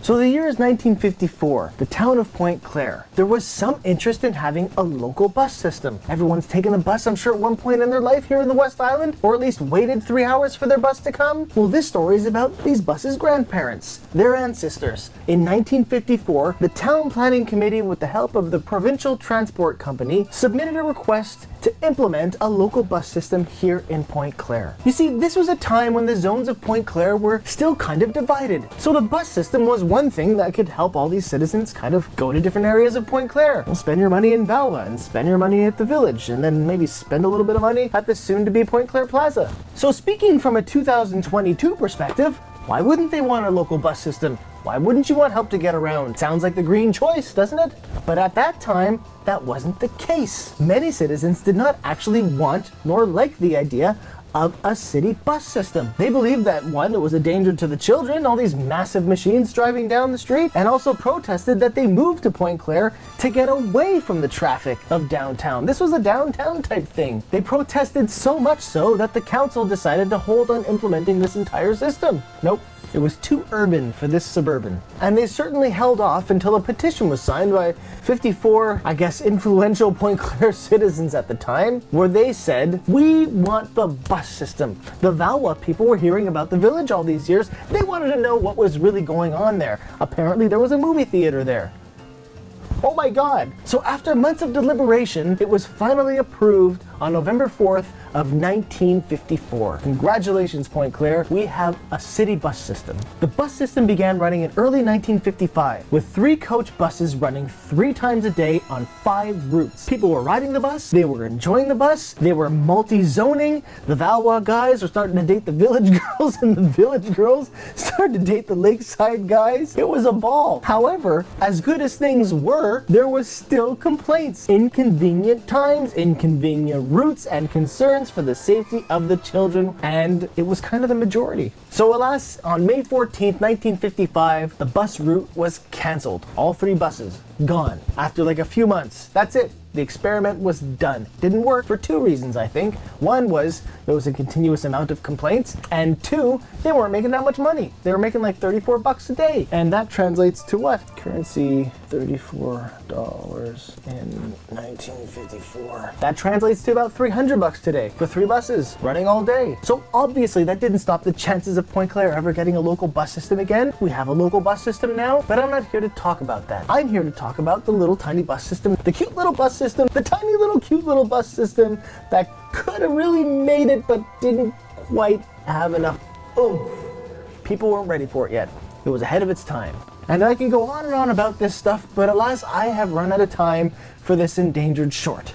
So the year is 1954, the town of Point Claire. There was some interest in having a local bus system. Everyone's taken a bus, I'm sure, at one point in their life here in the West Island, or at least waited 3 hours for their bus to come. Well, this story is about these buses' grandparents, their ancestors. In 1954, the town planning committee, with the help of the provincial transport company, submitted a request to implement a local bus system here in Point Claire. You see, this was a time when the zones of Point Claire were still kind of divided. So the bus system was one thing that could help all these citizens kind of go to different areas of Point Claire. Well, spend your money in Valois and spend your money at the village, and then maybe spend a little bit of money at the soon-to-be Point Claire Plaza. So speaking from a 2022 perspective, why wouldn't they want a local bus system? Why wouldn't you want help to get around? Sounds like the green choice, doesn't it? But at that time, that wasn't the case. Many citizens did not actually want nor like the idea of a city bus system. They believed that, one, it was a danger to the children, all these massive machines driving down the street, and also protested that they moved to Point Claire to get away from the traffic of downtown. This was a downtown type thing. They protested so much so that the council decided to hold on implementing this entire system. Nope. It was too urban for this suburban. And they certainly held off until a petition was signed by 54, I guess, influential Point Claire citizens at the time, where they said, we want the bus system. The Valois people were hearing about the village all these years. They wanted to know what was really going on there. Apparently there was a movie theater there. Oh my God! So after months of deliberation, it was finally approved on November 4th of 1954. Congratulations, Point Claire. We have a city bus system. The bus system began running in early 1955 with 3 coach buses running 3 times a day on 5 routes. People were riding the bus, they were enjoying the bus, they were multi-zoning. The Valois guys were starting to date the village girls, and the village girls started to date the lakeside guys. It was a ball. However, as good as things were, there was still complaints. Inconvenient times, inconvenient routes, and concerns for the safety of the children, and it was kind of the majority. So alas, on May 14th, 1955, the bus route was cancelled. All 3 buses gone after like a few months. That's it. The experiment was done. Didn't work for 2 reasons, I think. One was there was a continuous amount of complaints, and 2, they weren't making that much money. They were making like $34 a day, and that translates to what? Currency, $34 in 1954. That translates to about $300 today for 3 buses running all day. So obviously that didn't stop the chances of Point Claire ever getting a local bus system again. We have a local bus system now, but I'm not here to talk about that. I'm here to talk about the little tiny bus system, the cute little bus system, the tiny little cute little bus system that could have really made it but didn't quite have enough oomph. People weren't ready for it yet. It was ahead of its time. And I can go on and on about this stuff, but alas, I have run out of time for this endangered short.